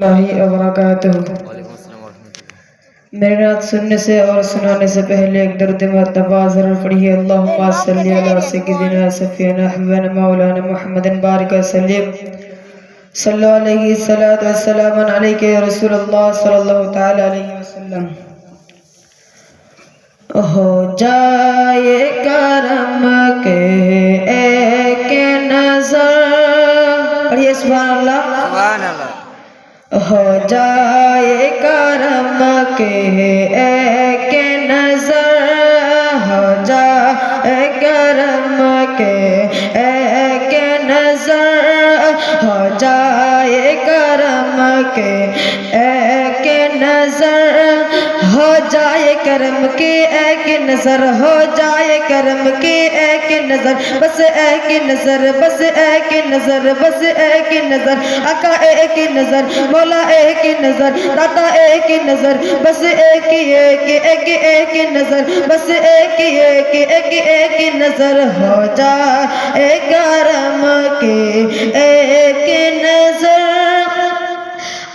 वबरकातुहू। मेरे नात सुनने से और सुनाने से पहले एक दर्द मर्तबा ज़रूर पढ़िए। अल्लाहुम्मा सल्ली अला सय्यिदिना सफ़ीना हबीबना मौलाना मुहम्मदिन बारिक वसल्लिम सल्लल्लाहु अलैहि सल्लतु वस्सलाम अलैका या रसूलल्लाह सल्लल्लाहु तआला अलैहि वसल्लम। हो जाए करम के एक नजर, पढ़िए सुभान अल्लाह सुभान अल्लाह। हो जाए करम के एक नजर, हो जाए करम के एक नजर, हो जाए करम के एक नजर, हो जाए करम के एक नजर, हो जाए करम के एक नजर, बस एक नजर, बस एक नजर, बस एक नजर, आका एक नजर, मौला एक नजर, दाता एक नजर, बस एक नजर, बस एक नजर, हो जाए करम के एक नजर।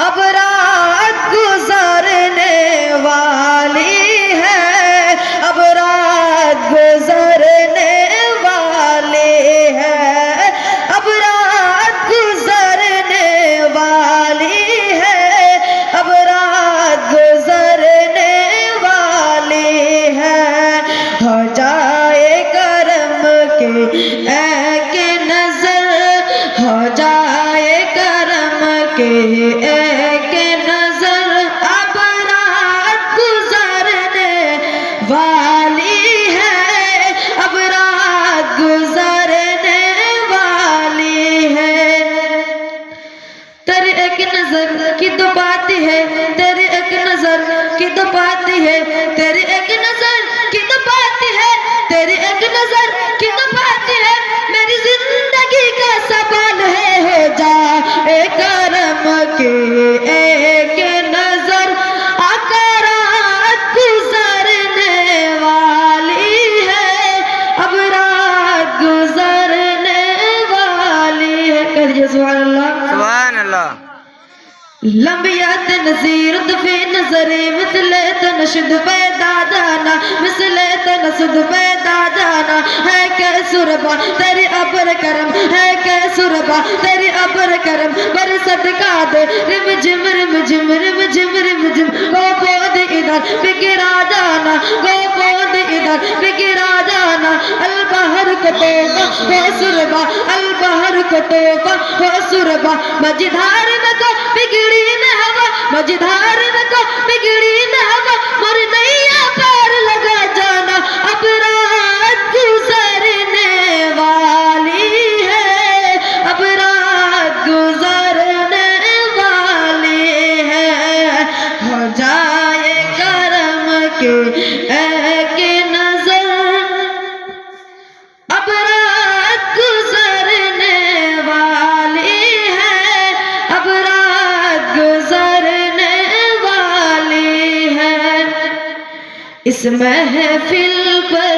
अब रात गुजरने वाली है, अब रात गुजरने वाली है, अब रात गुजरने वाली है, अब रात गुजरने वाली है। हो जाए करम के एक नजर, हो जाए करम के एक नजर, अब रात गुजरने वाली है, अब रात गुजरने वाली है। तेरी एक नजर की तो बात है, तेरी एक नजर की तो बात है, तेरी एक नजर की तो बात है, तेरी एक नजर की तो बात है, मेरी जिंदगी का सवाल है। हो जाए करम के एक नजर, आका रात गुजरने वाली है, अब रात गुजरने वाली है। कहिए सुभान अल्लाह सुभान अल्लाह। लंबियत नज़ीर फी नज़रे मिसले तनशुद पैदा जाना, मिसले तनशुद पैदा जाना, है के सुरबा तेरी अबर करम, है के सुरबा तेरी अबर करम, बर सदका दे रिम झिम रिम झिम रिम झिम रिम झिम, गो बोद इधर बिगड़ा जाना, गो बोद इधर बिगड़ा जाना, अल बहर को तोबा हो सुरबा, अल बहर को तोबा हो सुरबा, मझधार में को बिगड़ी न हवा, मझधार में को बिगड़ी न हवा, मोर नैया पार लगा जाना, अब रात गुजरने वाली है, अब रात गुजरने वाली है। हो जाए करम के एक नजर, अब रात गुजरने वाली है, अब रात गुजरने वाली है। इस महफिल पर,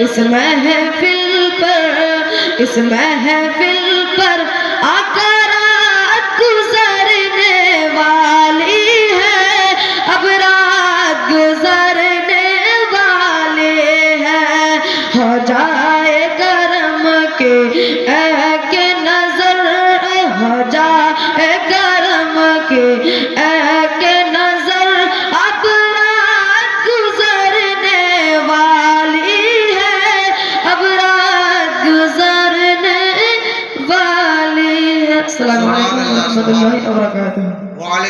इस महफिल पर, इस महफिल पर आका रात गुजरने वाली है, अब रात गुजरने वाली है। हो जाए करम के एक नजर, हो जाए करम के एक नजर, अब रात गुजरने वाली है, अब रात गुजरने वाली है। अस्सलामु अलैकुम व रहमतुल्लाहि व बरकातुहू।